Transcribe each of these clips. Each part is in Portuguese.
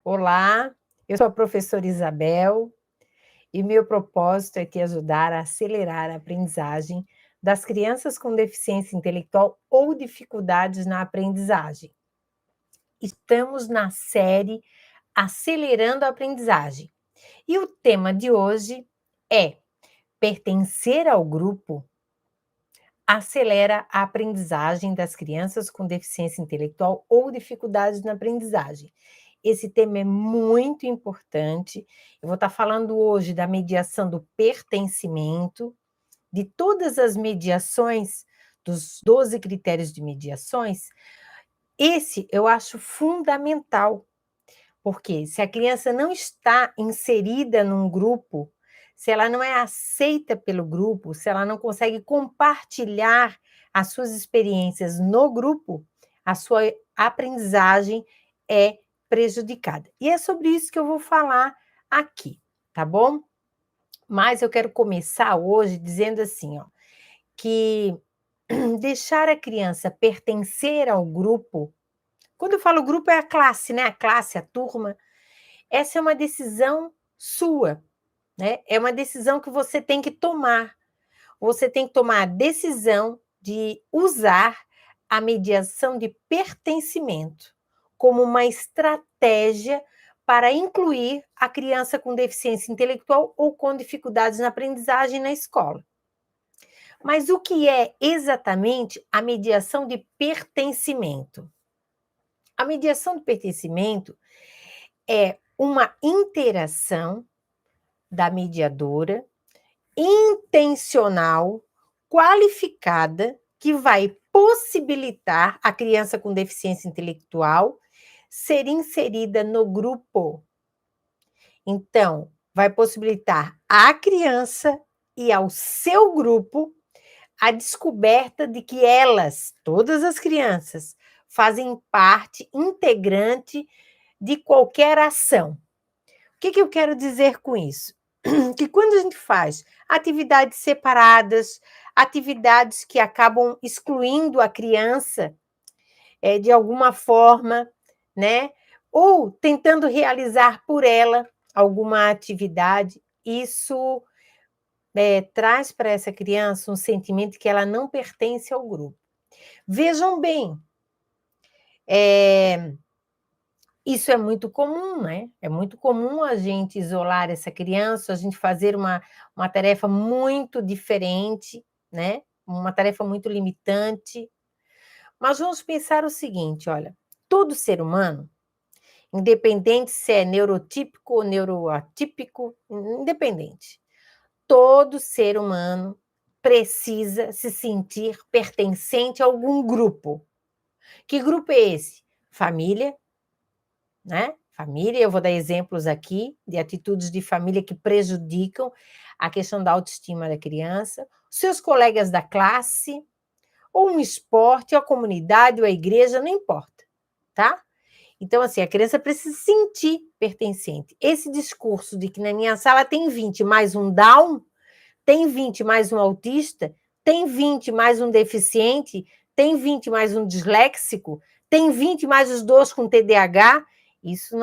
Olá, eu sou a professora Isabel e meu propósito é te ajudar a acelerar a aprendizagem das crianças com deficiência intelectual ou dificuldades na aprendizagem. Estamos na série Acelerando a Aprendizagem e o tema de hoje é pertencer ao grupo acelera a aprendizagem das crianças com deficiência intelectual ou dificuldades na aprendizagem. Esse tema é muito importante. Eu vou estar falando hoje da mediação do pertencimento, de todas as mediações, dos 12 critérios de mediações. Esse eu acho fundamental, porque se a criança não está inserida num grupo, se ela não é aceita pelo grupo, se ela não consegue compartilhar as suas experiências no grupo, a sua aprendizagem é prejudicada. E é sobre isso que eu vou falar aqui, tá bom? Mas eu quero começar hoje dizendo assim, ó, que deixar a criança pertencer ao grupo, quando eu falo grupo é a classe, né? A classe, a turma, essa é uma decisão sua, né? É uma decisão que você tem que tomar. Você tem que tomar a decisão de usar a mediação de pertencimento como uma estratégia para incluir a criança com deficiência intelectual ou com dificuldades na aprendizagem na escola. Mas o que é exatamente a mediação de pertencimento? A mediação de pertencimento é uma interação da mediadora, intencional, qualificada, que vai possibilitar a criança com deficiência intelectual ser inserida no grupo. Então, vai possibilitar à criança e ao seu grupo a descoberta de que elas, todas as crianças, fazem parte integrante de qualquer ação. O que eu quero dizer com isso? Que quando a gente faz atividades separadas, atividades que acabam excluindo a criança de alguma forma, né? Ou tentando realizar por ela alguma atividade, isso traz para essa criança um sentimento que ela não pertence ao grupo. Vejam bem, isso é muito comum, né? É muito comum a gente isolar essa criança, a gente fazer uma tarefa muito diferente, né? Uma tarefa muito limitante. Mas vamos pensar o seguinte, olha, todo ser humano, independente se é neurotípico ou neuroatípico, independente, todo ser humano precisa se sentir pertencente a algum grupo. Que grupo é esse? Família, né? Família, eu vou dar exemplos aqui de atitudes de família que prejudicam a questão da autoestima da criança, seus colegas da classe, ou um esporte, ou a comunidade, ou a igreja, não importa, tá? Então, assim, a criança precisa se sentir pertencente. Esse discurso de que na minha sala tem 20 mais um Down, tem 20 mais um autista, tem 20 mais um deficiente, tem 20 mais um disléxico, tem 20 mais os dois com TDAH, isso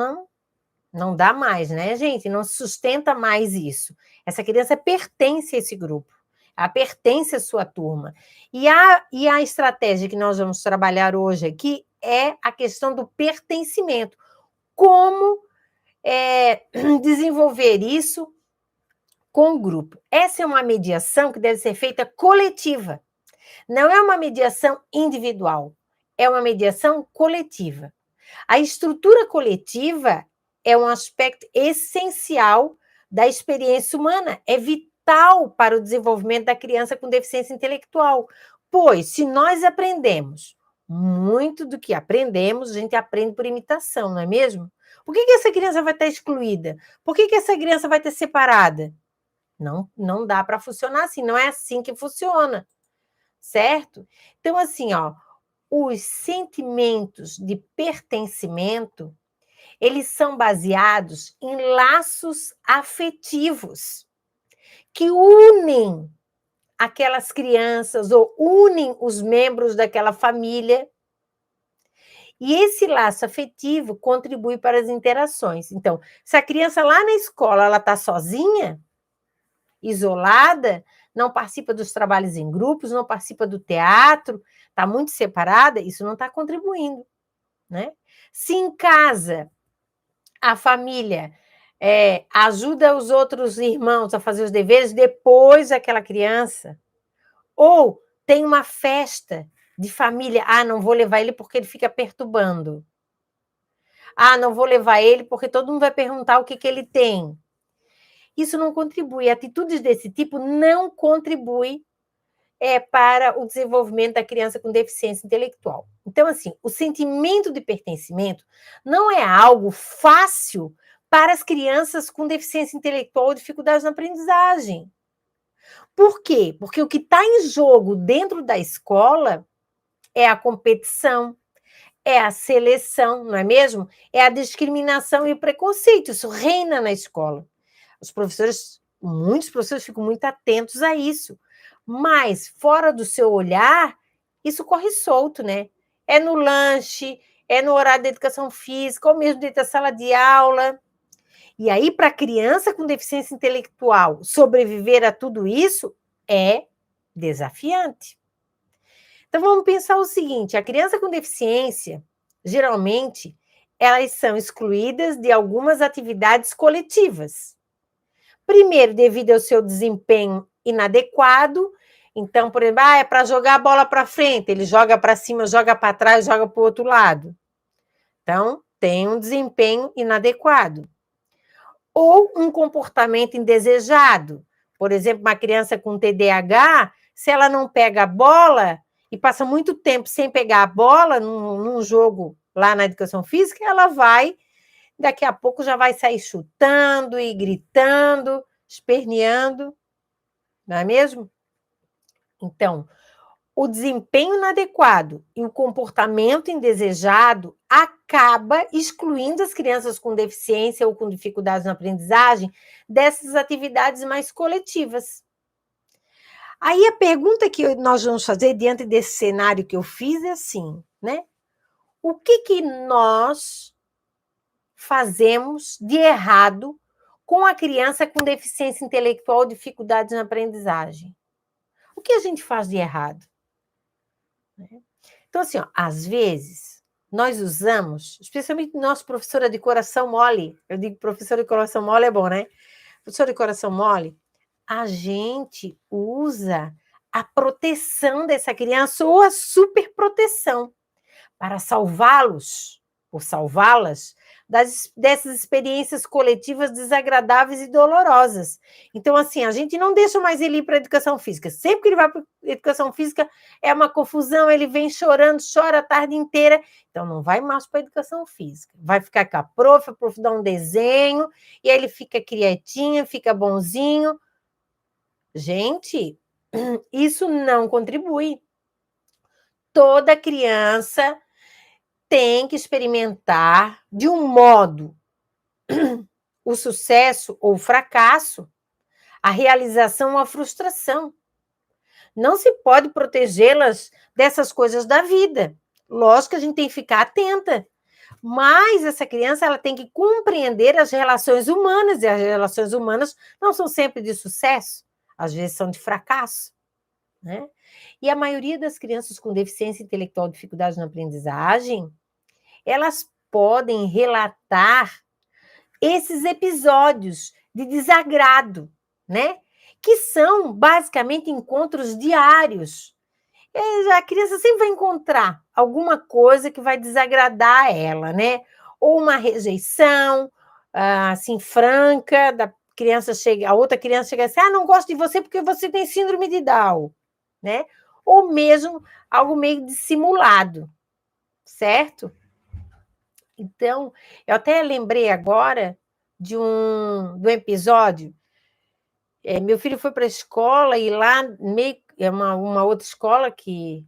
não dá mais, né, gente? Não sustenta mais isso. Essa criança pertence a esse grupo, ela pertence à sua turma. E a estratégia que nós vamos trabalhar hoje aqui é a questão do pertencimento. Como desenvolver isso com o grupo. Essa é uma mediação que deve ser feita coletiva. Não é uma mediação individual, é uma mediação coletiva. A estrutura coletiva é um aspecto essencial da experiência humana, é vital para o desenvolvimento da criança com deficiência intelectual, pois se nós aprendemos muito do que aprendemos, a gente aprende por imitação, não é mesmo? Por que essa criança vai estar excluída? Por que essa criança vai estar separada? Não dá para funcionar assim, não é assim que funciona, certo? Então, assim, ó, os sentimentos de pertencimento, eles são baseados em laços afetivos que unem aquelas crianças ou unem os membros daquela família E esse laço afetivo contribui para as interações. Então, se a criança lá na escola ela está sozinha, isolada, não participa dos trabalhos em grupos, não participa do teatro, está muito separada, isso não está contribuindo, né? Se em casa a família ajuda os outros irmãos a fazer os deveres depois daquela criança, ou tem uma festa de família, não vou levar ele porque ele fica perturbando. Não vou levar ele porque todo mundo vai perguntar o que ele tem. Isso não contribui. Atitudes desse tipo não contribuem para o desenvolvimento da criança com deficiência intelectual. Então, assim, o sentimento de pertencimento não é algo fácil para as crianças com deficiência intelectual ou dificuldades na aprendizagem. Por quê? Porque o que está em jogo dentro da escola é a competição, é a seleção, não é mesmo? É a discriminação e o preconceito. Isso reina na escola. Os professores, muitos professores ficam muito atentos a isso. Mas, fora do seu olhar, isso corre solto, né? É no lanche, é no horário da educação física, ou mesmo dentro da sala de aula. E aí, para a criança com deficiência intelectual sobreviver a tudo isso é desafiante. Então, vamos pensar o seguinte: a criança com deficiência, geralmente, elas são excluídas de algumas atividades coletivas. Primeiro, devido ao seu desempenho inadequado. Então, por exemplo, é para jogar a bola para frente, ele joga para cima, joga para trás, joga para o outro lado. Então, tem um desempenho inadequado. Ou um comportamento indesejado. Por exemplo, uma criança com TDAH, se ela não pega a bola e passa muito tempo sem pegar a bola num jogo lá na educação física, ela vai, daqui a pouco já vai sair chutando e gritando, esperneando, não é mesmo? Então, o desempenho inadequado e o comportamento indesejado acaba excluindo as crianças com deficiência ou com dificuldades na aprendizagem dessas atividades mais coletivas. Aí a pergunta que nós vamos fazer diante desse cenário que eu fiz é assim, né? O que nós fazemos de errado com a criança com deficiência intelectual ou dificuldades na aprendizagem? O que a gente faz de errado? Então, assim, às vezes, nós usamos, especialmente nossa professora de coração mole, eu digo professora de coração mole é bom, né? Professora de coração mole, a gente usa a proteção dessa criança ou a superproteção para salvá-los, ou salvá-las, dessas experiências coletivas desagradáveis e dolorosas. Então, assim, a gente não deixa mais ele ir para a educação física. Sempre que ele vai para a educação física, é uma confusão, ele vem chorando, chora a tarde inteira. Então, não vai mais para a educação física. Vai ficar com a prof dá um desenho, e aí ele fica quietinho, fica bonzinho. Gente, isso não contribui. Toda criança tem que experimentar de um modo o sucesso ou o fracasso, a realização ou a frustração. Não se pode protegê-las dessas coisas da vida. Lógico que a gente tem que ficar atenta, mas essa criança ela tem que compreender as relações humanas, e as relações humanas não são sempre de sucesso, às vezes são de fracasso, né? E a maioria das crianças com deficiência intelectual, dificuldade na aprendizagem, elas podem relatar esses episódios de desagrado, né? Que são basicamente encontros diários. A criança sempre vai encontrar alguma coisa que vai desagradar ela, né? Ou uma rejeição, assim, franca, da criança chega, a outra criança chega assim, não gosto de você porque você tem síndrome de Down, né? Ou mesmo algo meio dissimulado, certo? Então, eu até lembrei agora de um episódio. Meu filho foi para a escola e lá é uma outra escola que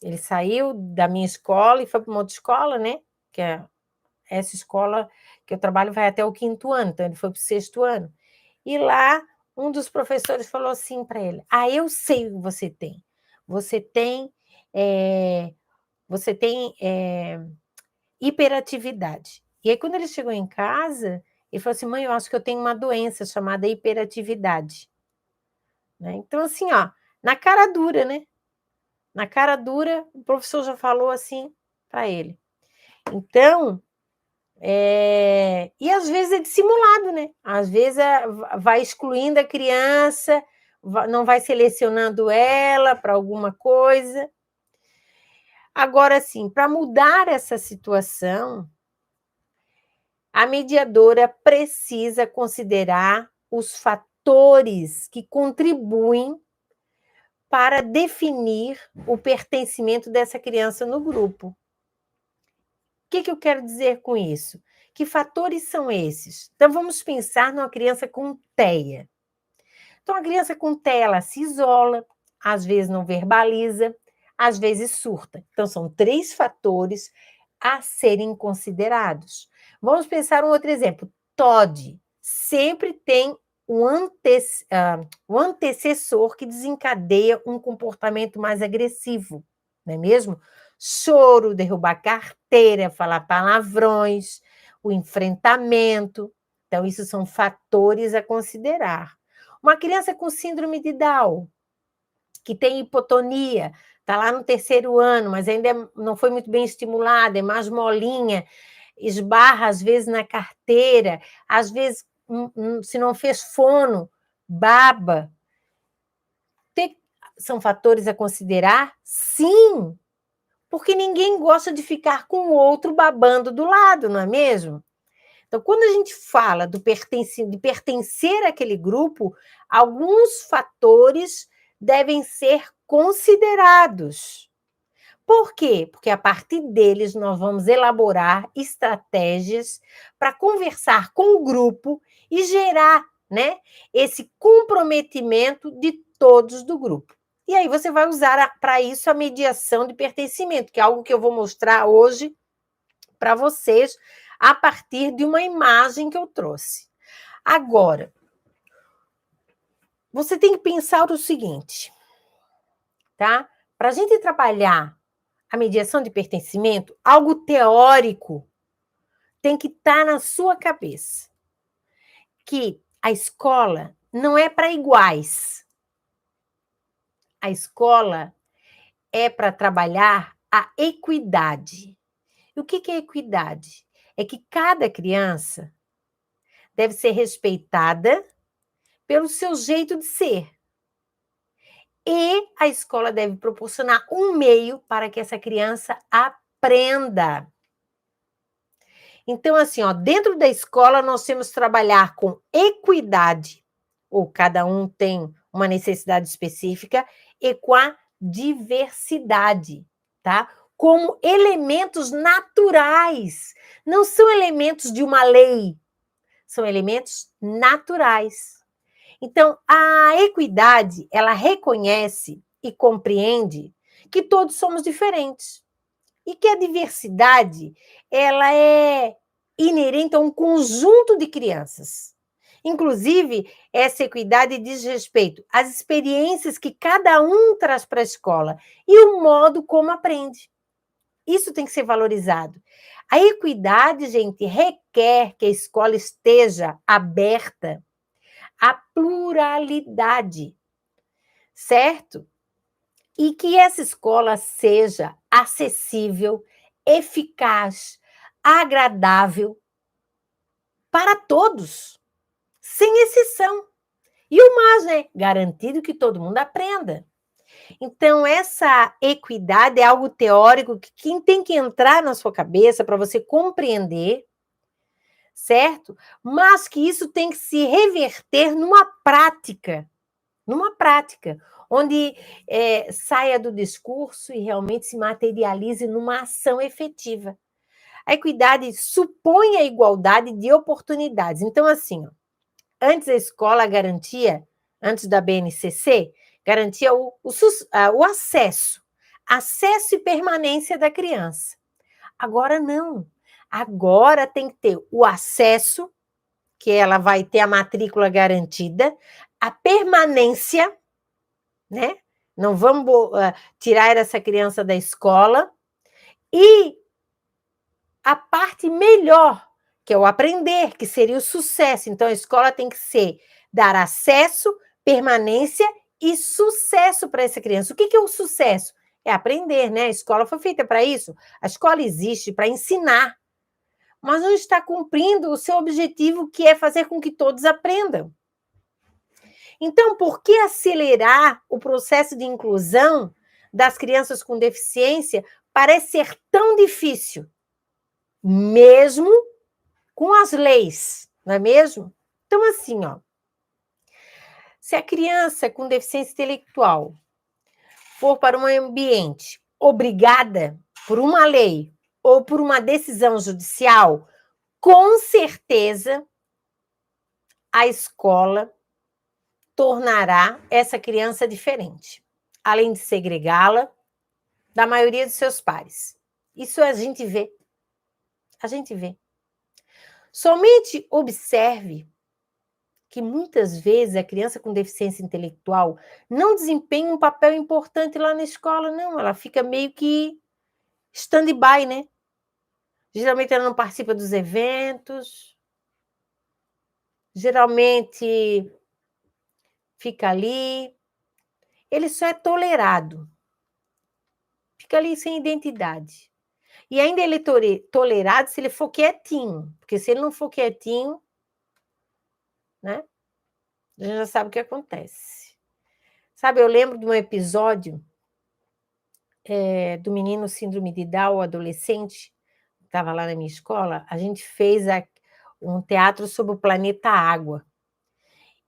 ele saiu da minha escola e foi para uma outra escola, né? Que é essa escola que eu trabalho vai até o 5º ano, então ele foi para o 6º ano. E lá um dos professores falou assim para ele: eu sei o que você tem. Você tem hiperatividade. E aí, quando ele chegou em casa, ele falou assim: mãe, eu acho que eu tenho uma doença chamada hiperatividade. Né? Então, assim, ó, na cara dura, né? Na cara dura, o professor já falou assim para ele. Então, e às vezes é dissimulado, né? Às vezes vai excluindo a criança, não vai selecionando ela para alguma coisa. Agora, assim, para mudar essa situação, a mediadora precisa considerar os fatores que contribuem para definir o pertencimento dessa criança no grupo. O que eu quero dizer com isso? Que fatores são esses? Então, vamos pensar numa criança com TEA. Então, a criança com TEA, ela se isola, às vezes não verbaliza, às vezes surta. Então, são 3 fatores a serem considerados. Vamos pensar um outro exemplo. TOD sempre tem um antecessor que desencadeia um comportamento mais agressivo, não é mesmo? Choro, derrubar carteira, falar palavrões, o enfrentamento. Então, isso são fatores a considerar. Uma criança com síndrome de Down, que tem hipotonia, está lá no 3º ano, mas ainda não foi muito bem estimulada, é mais molinha, esbarra às vezes na carteira, às vezes, se não fez fono, baba. São fatores a considerar? Sim, porque ninguém gosta de ficar com o outro babando do lado, não é mesmo? Então, quando a gente fala de pertencer àquele grupo, alguns fatores devem ser considerados. Por quê? Porque a partir deles nós vamos elaborar estratégias para conversar com o grupo e gerar, né, esse comprometimento de todos do grupo. E aí você vai usar para isso a mediação de pertencimento, que é algo que eu vou mostrar hoje para vocês a partir de uma imagem que eu trouxe. Agora, você tem que pensar o seguinte, tá? Para a gente trabalhar a mediação de pertencimento, algo teórico tem que estar na sua cabeça. Que a escola não é para iguais. A escola é para trabalhar a equidade. E o que é equidade? É que cada criança deve ser respeitada pelo seu jeito de ser. E a escola deve proporcionar um meio para que essa criança aprenda. Então, assim, ó, dentro da escola nós temos que trabalhar com equidade, ou cada um tem uma necessidade específica, e com a diversidade, tá? Como elementos naturais. Não são elementos de uma lei, são elementos naturais. Então, a equidade, ela reconhece e compreende que todos somos diferentes. E que a diversidade, ela é inerente a um conjunto de crianças. Inclusive, essa equidade diz respeito às experiências que cada um traz para a escola e o modo como aprende. Isso tem que ser valorizado. A equidade, gente, requer que a escola esteja aberta à pluralidade, certo? E que essa escola seja acessível, eficaz, agradável para todos, sem exceção. E o mais, né? Garantido que todo mundo aprenda. Então, essa equidade é algo teórico que quem tem que entrar na sua cabeça para você compreender, certo? Mas que isso tem que se reverter numa prática, onde saia do discurso e realmente se materialize numa ação efetiva. A equidade supõe a igualdade de oportunidades. Então, assim, ó, antes a escola garantia, antes da BNCC, garantia o acesso e permanência da criança. Agora não. Agora tem que ter o acesso, que ela vai ter a matrícula garantida, a permanência, né? Não vamos tirar essa criança da escola e a parte melhor, que é o aprender, que seria o sucesso. Então, a escola tem que dar acesso, permanência e sucesso para essa criança. O que é o sucesso? É aprender, né? A escola foi feita para isso. A escola existe para ensinar, mas não está cumprindo o seu objetivo, que é fazer com que todos aprendam. Então, por que acelerar o processo de inclusão das crianças com deficiência parece ser tão difícil, mesmo com as leis, não é mesmo? Então, assim, ó, se a criança com deficiência intelectual for para um ambiente obrigada por uma lei ou por uma decisão judicial, com certeza a escola tornará essa criança diferente, além de segregá-la da maioria dos seus pares. Isso a gente vê. A gente vê. Somente observe que muitas vezes a criança com deficiência intelectual não desempenha um papel importante lá na escola, não. Ela fica meio que stand-by, né? Geralmente ela não participa dos eventos, geralmente fica ali. Ele só é tolerado. Fica ali sem identidade. E ainda ele é tolerado se ele for quietinho, porque se ele não for quietinho, né? A gente já sabe o que acontece. Sabe, eu lembro de um episódio do menino síndrome de Down, adolescente, que estava lá na minha escola. A gente fez um teatro sobre o planeta Água.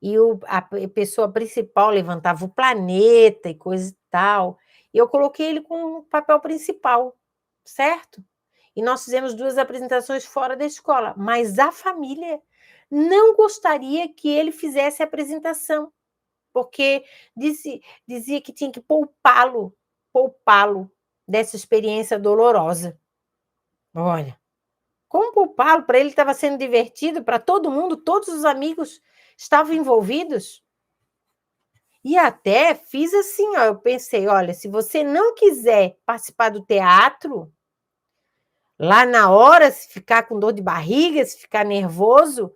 E a pessoa principal levantava o planeta e coisa e tal. E eu coloquei ele com o papel principal, certo? E nós fizemos 2 apresentações fora da escola, mas a família não gostaria que ele fizesse a apresentação, porque dizia que tinha que poupá-lo dessa experiência dolorosa. Olha, como poupá-lo? Para ele estava sendo divertido, para todo mundo, todos os amigos estavam envolvidos. E até fiz assim, ó, eu pensei, olha, se você não quiser participar do teatro, lá na hora, se ficar com dor de barriga, se ficar nervoso,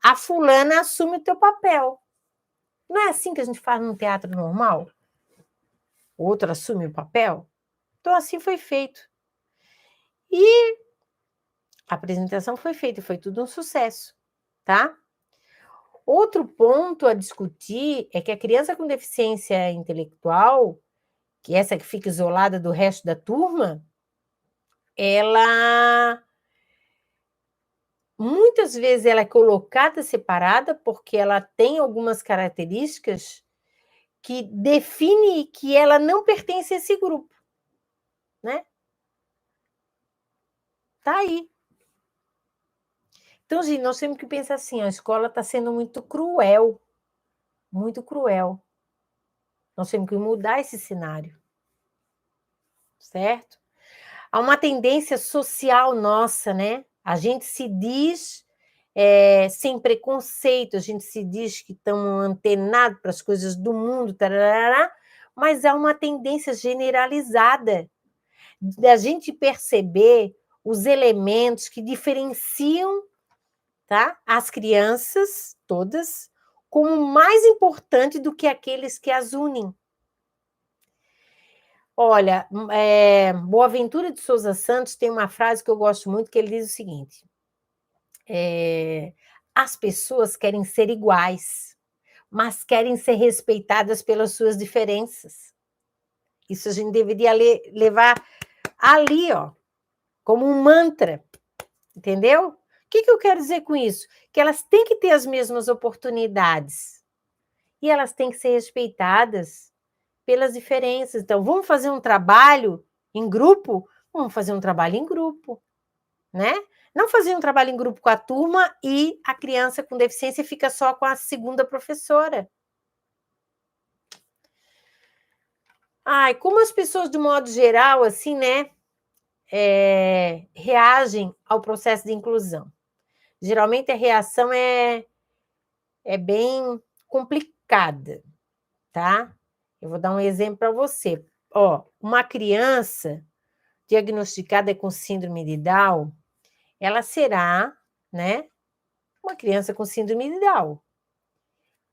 a fulana assume o teu papel. Não é assim que a gente faz num teatro normal? O outro assume o papel? Então, assim foi feito. E a apresentação foi feita, foi tudo um sucesso, tá? Outro ponto a discutir é que a criança com deficiência intelectual, que é essa que fica isolada do resto da turma, ela muitas vezes ela é colocada separada porque ela tem algumas características que define que ela não pertence a esse grupo, né? Tá aí. Então, gente, nós temos que pensar assim, a escola está sendo muito cruel, muito cruel. Nós temos que mudar esse cenário, certo? Há uma tendência social nossa, né? A gente se diz sem preconceito, a gente se diz que estamos antenados para as coisas do mundo, tarará, mas há uma tendência generalizada da gente perceber os elementos que diferenciam, tá, as crianças todas como mais importante do que aqueles que as unem. Olha, Boaventura de Souza Santos tem uma frase que eu gosto muito, que ele diz o seguinte: as pessoas querem ser iguais, mas querem ser respeitadas pelas suas diferenças. Isso a gente deveria levar ali, ó, como um mantra, entendeu? O que eu quero dizer com isso? Que elas têm que ter as mesmas oportunidades e elas têm que ser respeitadas pelas diferenças. Então, vamos fazer um trabalho em grupo? Vamos fazer um trabalho em grupo, né? Não fazer um trabalho em grupo com a turma e a criança com deficiência fica só com a segunda professora. Ai, como as pessoas, de modo geral, assim, né, reagem ao processo de inclusão? Geralmente a reação é bem complicada, tá? Eu vou dar um exemplo para você. Ó, uma criança diagnosticada com síndrome de Down, ela será, né, uma criança com síndrome de Down.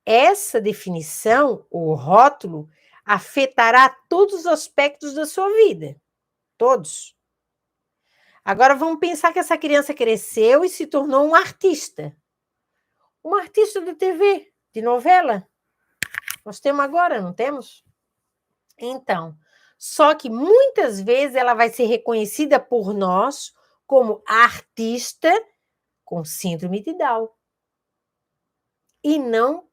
Essa definição, o rótulo, afetará todos os aspectos da sua vida. Todos. Agora vamos pensar que essa criança cresceu e se tornou um artista. Um artista de TV, de novela. Nós temos agora, não temos? Então, só que muitas vezes ela vai ser reconhecida por nós como artista com síndrome de Down. E não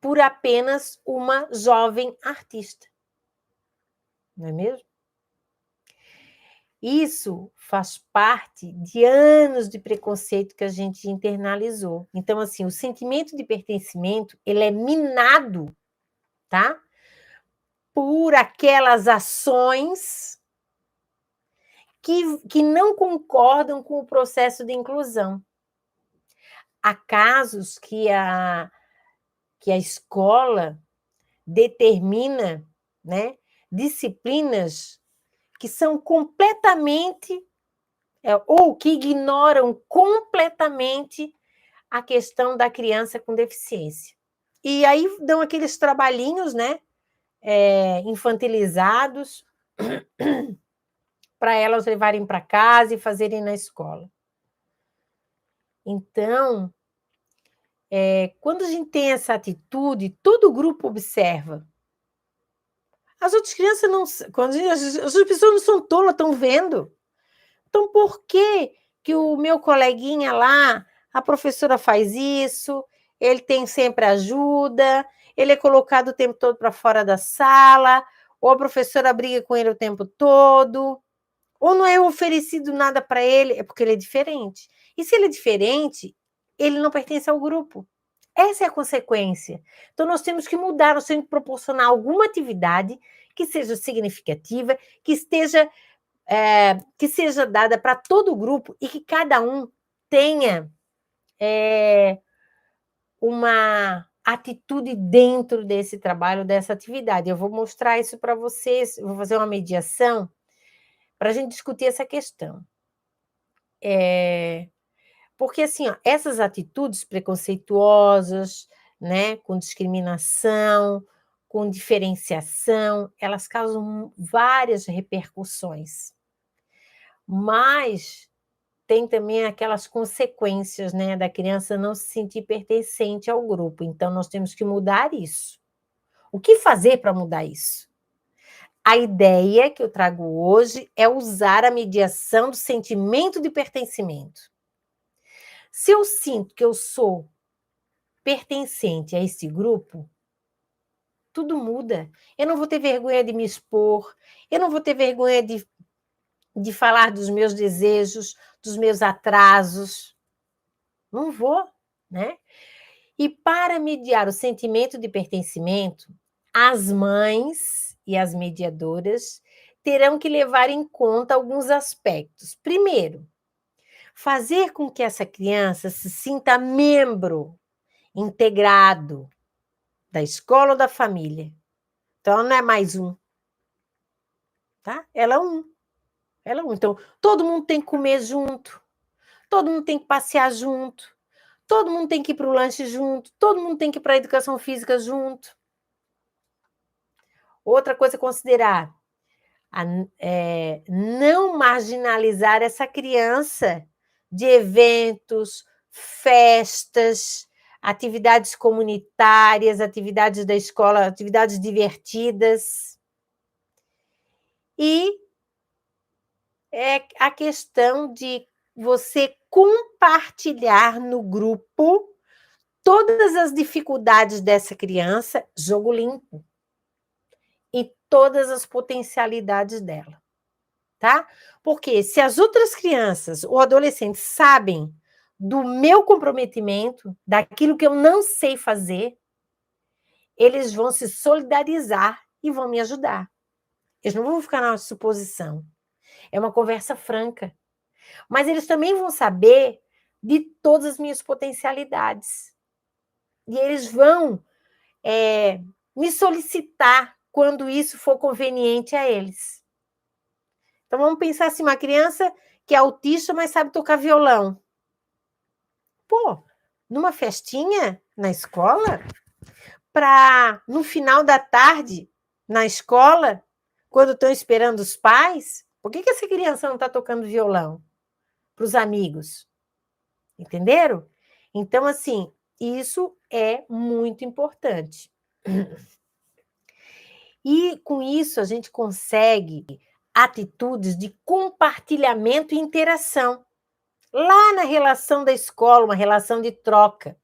por apenas uma jovem artista. Não é mesmo? Isso faz parte de anos de preconceito que a gente internalizou. Então, assim, o sentimento de pertencimento, ele é minado, tá? Por aquelas ações que não concordam com o processo de inclusão. Há casos que a escola determina, né, disciplinas que são completamente, ou que ignoram completamente a questão da criança com deficiência. E aí dão aqueles trabalhinhos, né, infantilizados, para elas levarem para casa e fazerem na escola. Então, quando a gente tem essa atitude, todo o grupo observa. As outras crianças não. Quando as outras pessoas não são tolas, estão vendo. Então, por que o meu coleguinha lá, a professora faz isso, ele tem sempre ajuda, ele é colocado o tempo todo para fora da sala, ou a professora briga com ele o tempo todo, ou não é oferecido nada para ele, é porque ele é diferente. E se ele é diferente, ele não pertence ao grupo. Essa é a consequência. Então, nós temos que mudar, nós temos que proporcionar alguma atividade que seja significativa, que seja dada para todo o grupo e que cada um tenha uma atitude dentro desse trabalho, dessa atividade. Eu vou mostrar isso para vocês, vou fazer uma mediação para a gente discutir essa questão. Porque, assim, ó, essas atitudes preconceituosas, né, com discriminação, com diferenciação, elas causam várias repercussões. Mas tem também aquelas consequências, né, da criança não se sentir pertencente ao grupo. Então, nós temos que mudar isso. O que fazer para mudar isso? A ideia que eu trago hoje é usar a mediação do sentimento de pertencimento. Se eu sinto que eu sou pertencente a esse grupo, tudo muda. Eu não vou ter vergonha de me expor, eu não vou ter vergonha de falar dos meus desejos, dos meus atrasos. Não vou, né? E para mediar o sentimento de pertencimento, as mães e as mediadoras terão que levar em conta alguns aspectos. Primeiro, fazer com que essa criança se sinta membro integrado da escola ou da família. Então, ela não é mais um, tá? Ela é um. Ela é um. Então, todo mundo tem que comer junto, todo mundo tem que passear junto, todo mundo tem que ir para o lanche junto, todo mundo tem que ir para a educação física junto. Outra coisa a considerar, não marginalizar essa criança de eventos, festas, atividades comunitárias, atividades da escola, atividades divertidas. E a questão de você compartilhar no grupo todas as dificuldades dessa criança, jogo limpo, e todas as potencialidades dela, tá? Porque se as outras crianças ou adolescentes sabem do meu comprometimento, daquilo que eu não sei fazer, eles vão se solidarizar e vão me ajudar. Eles não vão ficar na suposição. É uma conversa franca. Mas eles também vão saber de todas as minhas potencialidades. E eles vão me solicitar quando isso for conveniente a eles. Então, vamos pensar assim, uma criança que é autista, mas sabe tocar violão. Pô, numa festinha na escola, para no final da tarde, na escola, quando estão esperando os pais, por que essa criança não está tocando violão para os amigos? Entenderam? Então, assim, isso é muito importante. E com isso a gente consegue atitudes de compartilhamento e interação. Lá na relação da escola, uma relação de troca.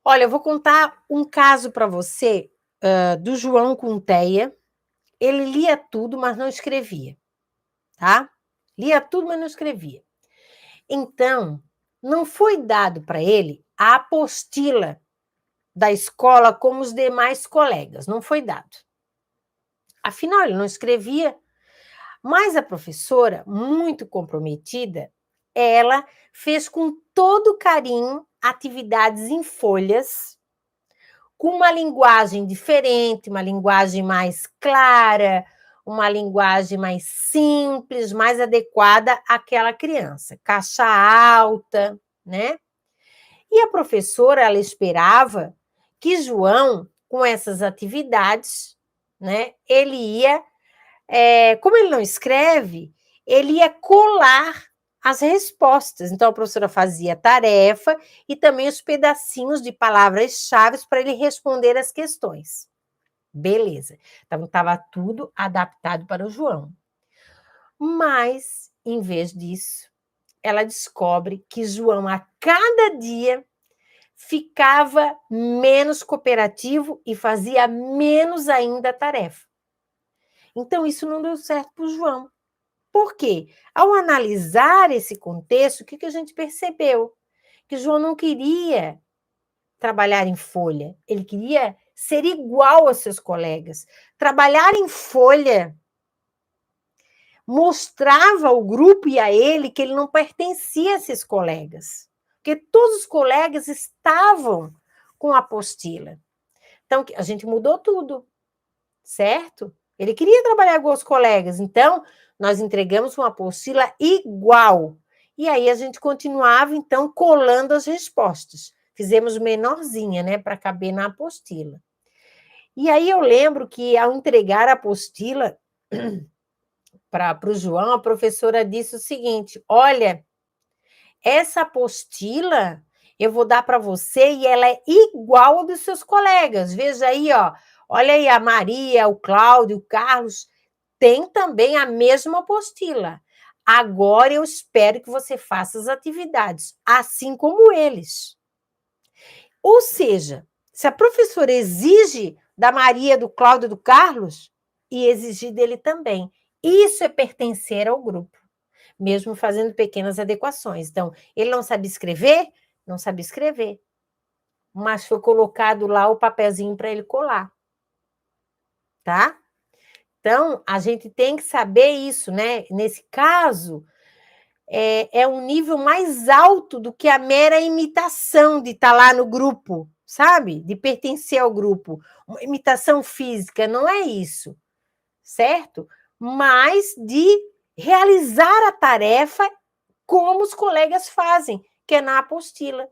Olha, eu vou contar um caso para você do João com Teia. Ele lia tudo, mas não escrevia, tá? Lia tudo, mas não escrevia. Então, não foi dado para ele a apostila da escola como os demais colegas, não foi dado. Afinal, ele não escrevia, mas a professora, muito comprometida, ela fez com todo carinho atividades em folhas, com uma linguagem diferente, uma linguagem mais clara, uma linguagem mais simples, mais adequada àquela criança. Caixa alta, né? E a professora, ela esperava que João, com essas atividades, né, ele ia, como ele não escreve, ele ia colar as respostas. Então, a professora fazia a tarefa e também os pedacinhos de palavras-chave para ele responder as questões. Beleza. Então, estava tudo adaptado para o João. Mas, em vez disso, ela descobre que João, a cada dia, ficava menos cooperativo e fazia menos ainda a tarefa. Então, isso não deu certo para o João. Por quê? Ao analisar esse contexto, o que a gente percebeu? Que João não queria trabalhar em folha, ele queria ser igual aos seus colegas. Trabalhar em folha mostrava ao grupo e a ele que ele não pertencia a esses colegas, porque todos os colegas estavam com a apostila. Então, a gente mudou tudo, certo? Ele queria trabalhar com os colegas, então nós entregamos uma apostila igual. E aí a gente continuava, então, colando as respostas. Fizemos menorzinha, né, para caber na apostila. E aí eu lembro que, ao entregar a apostila para o João, a professora disse o seguinte: olha, essa apostila eu vou dar para você e ela é igual a dos seus colegas. Veja aí, ó. Olha aí, a Maria, o Cláudio, o Carlos, tem também a mesma apostila. Agora eu espero que você faça as atividades, assim como eles. Ou seja, se a professora exige da Maria, do Cláudio e do Carlos, e exigir dele também. Isso é pertencer ao grupo, mesmo fazendo pequenas adequações. Então, ele não sabe escrever? Não sabe escrever. Mas foi colocado lá o papelzinho para ele colar. Tá? Então, a gente tem que saber isso, né? Nesse caso, é um nível mais alto do que a mera imitação de estar lá no grupo, sabe? De pertencer ao grupo. Uma imitação física, não é isso, certo? Mas de realizar a tarefa como os colegas fazem, que é na apostila.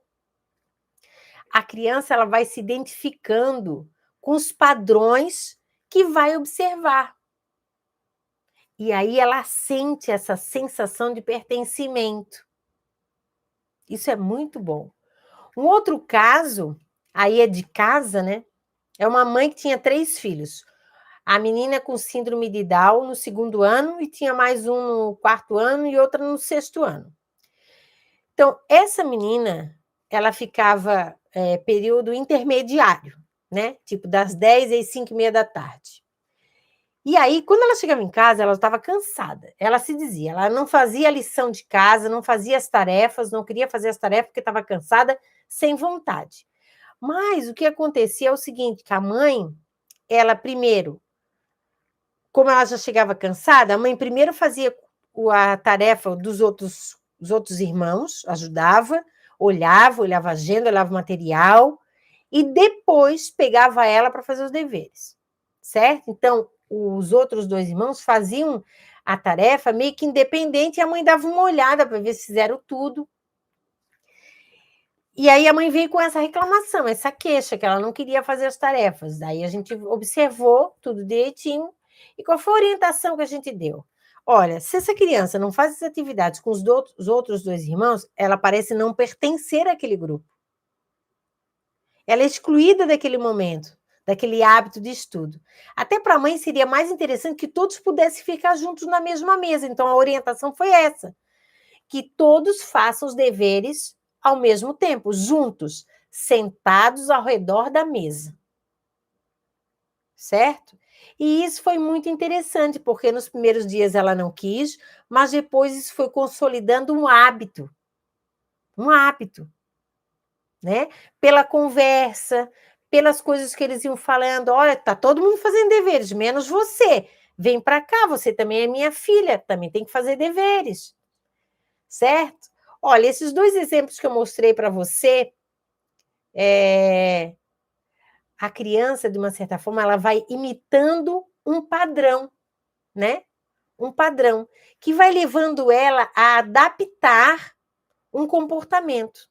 A criança, ela vai se identificando com os padrões que vai observar. E aí ela sente essa sensação de pertencimento. Isso é muito bom. Um outro caso, aí é de casa, né? É uma mãe que tinha 3 filhos. A menina com síndrome de Down no 2º ano e tinha mais um no 4º ano e outra no 6º ano. Então, essa menina, ela ficava período intermediário, né? Tipo, das 10 às 5h30 da tarde. E aí, quando ela chegava em casa, ela estava cansada. Ela se dizia, ela não fazia a lição de casa, não fazia as tarefas, não queria fazer as tarefas porque estava cansada, sem vontade. Mas o que acontecia é o seguinte, que a mãe, ela primeiro, como ela já chegava cansada, a mãe primeiro fazia a tarefa dos outros irmãos, ajudava, olhava a agenda, olhava o material, e depois pegava ela para fazer os deveres, certo? Então, os outros 2 irmãos faziam a tarefa meio que independente, e a mãe dava uma olhada para ver se fizeram tudo. E aí a mãe veio com essa reclamação, essa queixa, que ela não queria fazer as tarefas. Daí a gente observou tudo direitinho. E qual foi a orientação que a gente deu? Olha, se essa criança não faz as atividades com os outros dois irmãos, ela parece não pertencer àquele grupo. Ela é excluída daquele momento, daquele hábito de estudo. Até para a mãe seria mais interessante que todos pudessem ficar juntos na mesma mesa. Então a orientação foi essa, que todos façam os deveres ao mesmo tempo, juntos, sentados ao redor da mesa. Certo? E isso foi muito interessante, porque nos primeiros dias ela não quis, mas depois isso foi consolidando um hábito. Um hábito, né? Pela conversa, pelas coisas que eles iam falando. Olha, tá todo mundo fazendo deveres, menos você. Vem para cá, você também é minha filha, também tem que fazer deveres. Certo? Olha, esses dois exemplos que eu mostrei para você, a criança, de uma certa forma, ela vai imitando um padrão, né? Um padrão, que vai levando ela a adaptar um comportamento.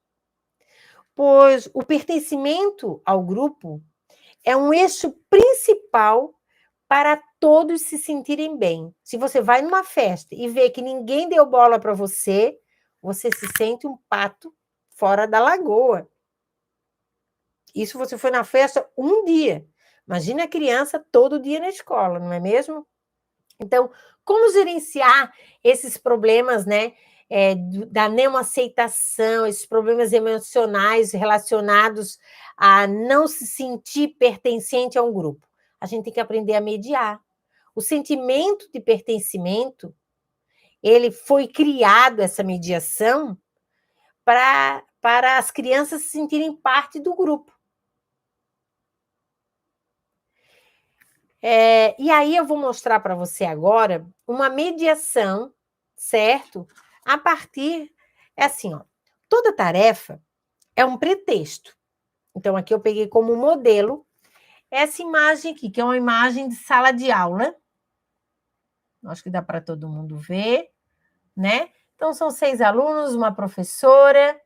Pois o pertencimento ao grupo é um eixo principal para todos se sentirem bem. Se você vai numa festa e vê que ninguém deu bola para você, você se sente um pato fora da lagoa. Isso você foi na festa um dia. Imagina a criança todo dia na escola, não é mesmo? Então, como gerenciar esses problemas, né? Da não aceitação, esses problemas emocionais relacionados a não se sentir pertencente a um grupo. A gente tem que aprender a mediar. O sentimento de pertencimento, ele foi criado, essa mediação, para as crianças se sentirem parte do grupo. E aí eu vou mostrar para você agora uma mediação, certo? A partir, assim, ó, toda tarefa é um pretexto. Então, aqui eu peguei como modelo essa imagem aqui, que é uma imagem de sala de aula. Acho que dá para todo mundo ver, né? Então, são 6 alunos, uma professora.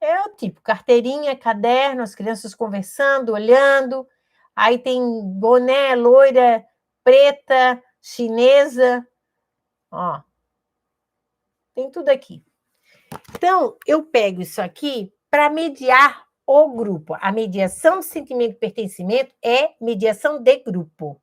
É o tipo, carteirinha, caderno, as crianças conversando, olhando. Aí tem boné, loira, preta, chinesa. Ó, tem tudo aqui. Então, eu pego isso aqui para mediar o grupo. A mediação de sentimento de pertencimento é mediação de grupo.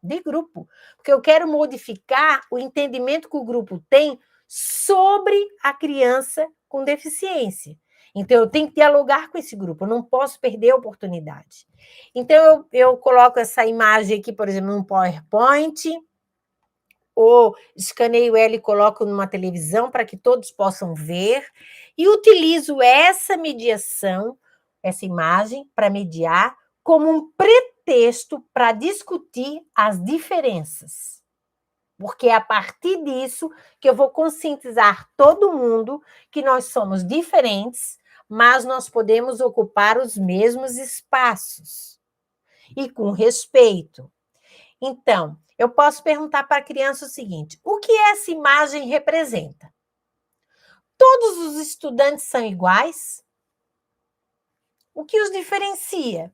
De grupo. Porque eu quero modificar o entendimento que o grupo tem sobre a criança com deficiência. Então, eu tenho que dialogar com esse grupo, eu não posso perder a oportunidade. Então, eu coloco essa imagem aqui, por exemplo, num PowerPoint, ou escaneio ela e coloco numa televisão para que todos possam ver, e utilizo essa mediação, essa imagem, para mediar, como um pretexto para discutir as diferenças. Porque é a partir disso que eu vou conscientizar todo mundo que nós somos diferentes, mas nós podemos ocupar os mesmos espaços. E com respeito. Então, eu posso perguntar para a criança o seguinte: o que essa imagem representa? Todos os estudantes são iguais? O que os diferencia?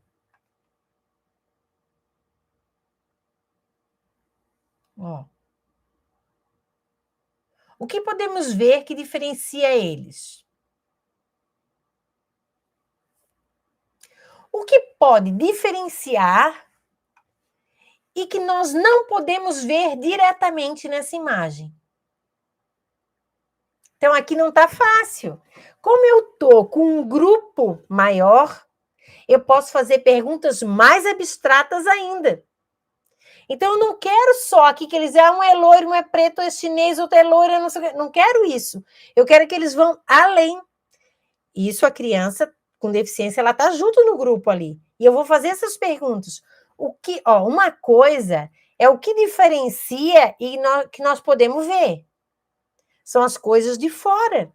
Ó. O que podemos ver que diferencia eles? O que pode diferenciar e que nós não podemos ver diretamente nessa imagem? Então, aqui não está fácil. Como eu estou com um grupo maior, eu posso fazer perguntas mais abstratas ainda. Então, eu não quero só aqui que eles dizem, um é loiro, um é preto, um é chinês, outro é loiro, não sei o quê. Não quero isso. Eu quero que eles vão além. Isso a criança com deficiência, ela está junto no grupo ali. E eu vou fazer essas perguntas. Uma coisa é o que diferencia e que nós podemos ver. São as coisas de fora.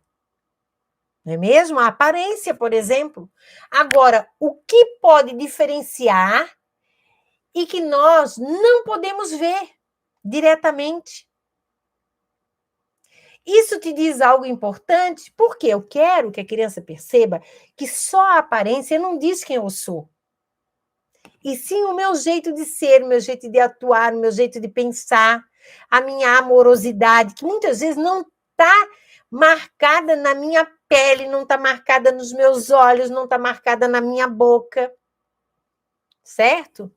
Não é mesmo? A aparência, por exemplo. Agora, o que pode diferenciar e que nós não podemos ver diretamente? Isso te diz algo importante? Porque eu quero que a criança perceba que só a aparência não diz quem eu sou. E sim o meu jeito de ser, o meu jeito de atuar, o meu jeito de pensar, a minha amorosidade, que muitas vezes não está marcada na minha pele, não está marcada nos meus olhos, não está marcada na minha boca. Certo?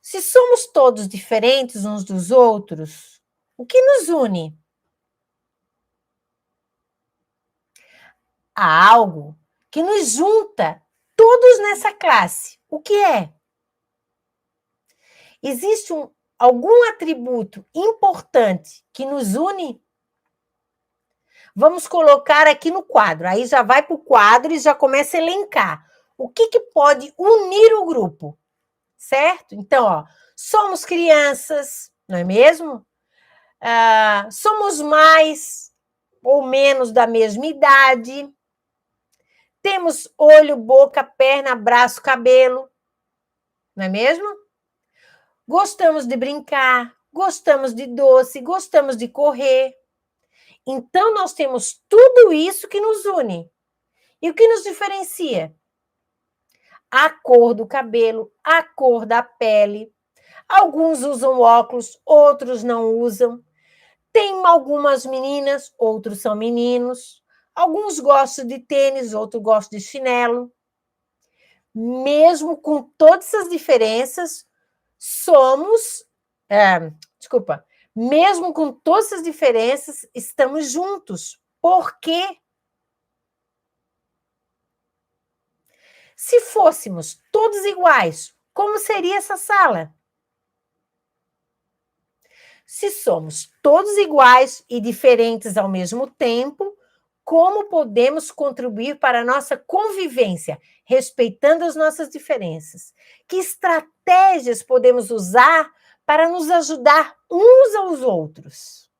Se somos todos diferentes uns dos outros, o que nos une? Há algo que nos junta todos nessa classe. O que é? Existe algum atributo importante que nos une? Vamos colocar aqui no quadro. Aí já vai para o quadro e já começa a elencar. O que pode unir o grupo? Certo? Então, ó, somos crianças, não é mesmo? Somos mais ou menos da mesma idade. Temos olho, boca, perna, braço, cabelo, não é mesmo? Gostamos de brincar, gostamos de doce, gostamos de correr. Então, nós temos tudo isso que nos une. E o que nos diferencia? A cor do cabelo, a cor da pele. Alguns usam óculos, outros não usam. Tem algumas meninas, outros são meninos. Alguns gostam de tênis, outros gostam de chinelo. Mesmo com todas essas diferenças, mesmo com todas essas diferenças, estamos juntos. Por quê? Se fôssemos todos iguais, como seria essa sala? Se somos todos iguais e diferentes ao mesmo tempo, como podemos contribuir para a nossa convivência, respeitando as nossas diferenças? Que estratégias podemos usar para nos ajudar uns aos outros?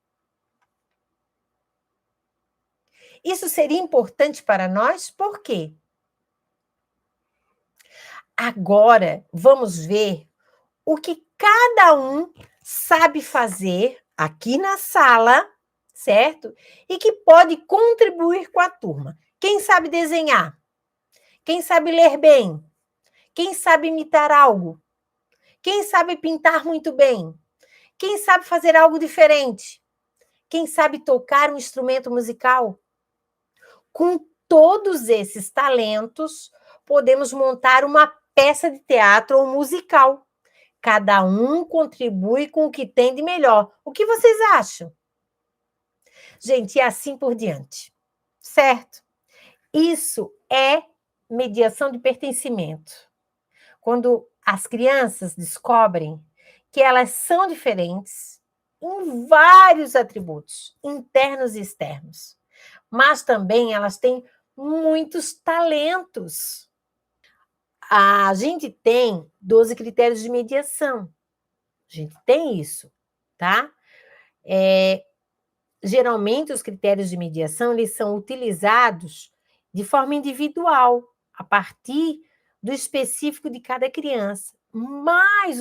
Isso seria importante para nós, por quê? Agora, vamos ver o que cada um sabe fazer aqui na sala, certo? E que pode contribuir com a turma. Quem sabe desenhar? Quem sabe ler bem? Quem sabe imitar algo? Quem sabe pintar muito bem? Quem sabe fazer algo diferente? Quem sabe tocar um instrumento musical? Com todos esses talentos, podemos montar uma peça de teatro ou musical. Cada um contribui com o que tem de melhor. O que vocês acham? Gente, e assim por diante, certo? Isso é mediação de pertencimento. Quando as crianças descobrem que elas são diferentes em vários atributos, internos e externos, mas também elas têm muitos talentos. A gente tem 12 critérios de mediação. A gente tem isso, tá? Geralmente, os critérios de mediação eles são utilizados de forma individual, a partir do específico de cada criança. Mas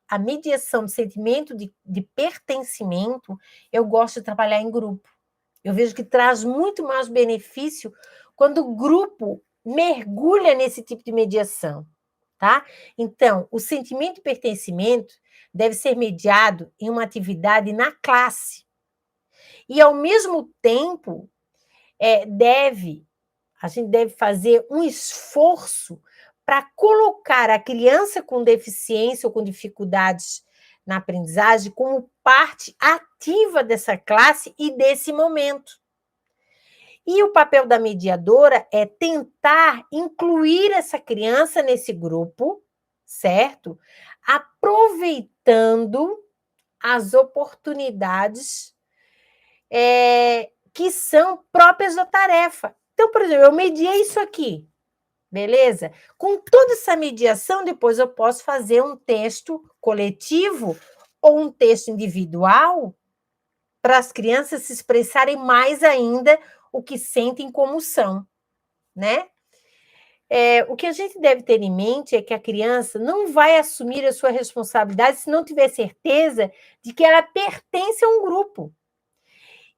a mediação do sentimento de pertencimento, eu gosto de trabalhar em grupo. Eu vejo que traz muito mais benefício quando o grupo mergulha nesse tipo de mediação, tá? Então, o sentimento de pertencimento deve ser mediado em uma atividade na classe. E, ao mesmo tempo, a gente deve fazer um esforço para colocar a criança com deficiência ou com dificuldades na aprendizagem como parte ativa dessa classe e desse momento. E o papel da mediadora é tentar incluir essa criança nesse grupo, certo? Aproveitando as oportunidades que são próprias da tarefa. Então, por exemplo, eu mediei isso aqui, beleza? Com toda essa mediação, depois eu posso fazer um texto coletivo ou um texto individual para as crianças se expressarem mais ainda o que sentem como são, né? O que a gente deve ter em mente é que a criança não vai assumir a sua responsabilidade se não tiver certeza de que ela pertence a um grupo.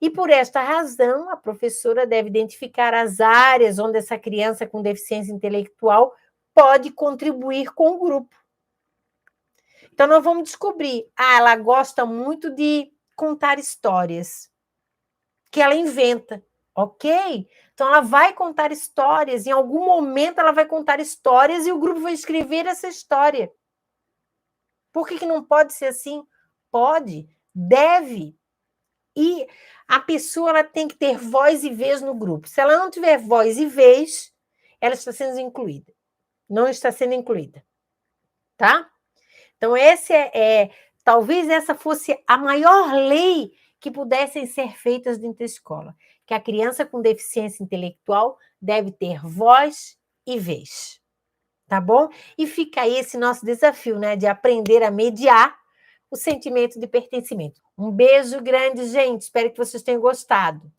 E por esta razão, a professora deve identificar as áreas onde essa criança com deficiência intelectual pode contribuir com o grupo. Então, nós vamos descobrir, ela gosta muito de contar histórias, que ela inventa, ok? Então, ela vai contar histórias, em algum momento ela vai contar histórias e o grupo vai escrever essa história. Por que não pode ser assim? Pode, deve. E a pessoa ela tem que ter voz e vez no grupo. Se ela não tiver voz e vez, ela está sendo incluída. Não está sendo incluída. Tá? Então, talvez essa fosse a maior lei que pudessem ser feitas dentro da escola, que a criança com deficiência intelectual deve ter voz e vez. Tá bom? E fica aí esse nosso desafio, né, de aprender a mediar o sentimento de pertencimento. Um beijo grande, gente. Espero que vocês tenham gostado.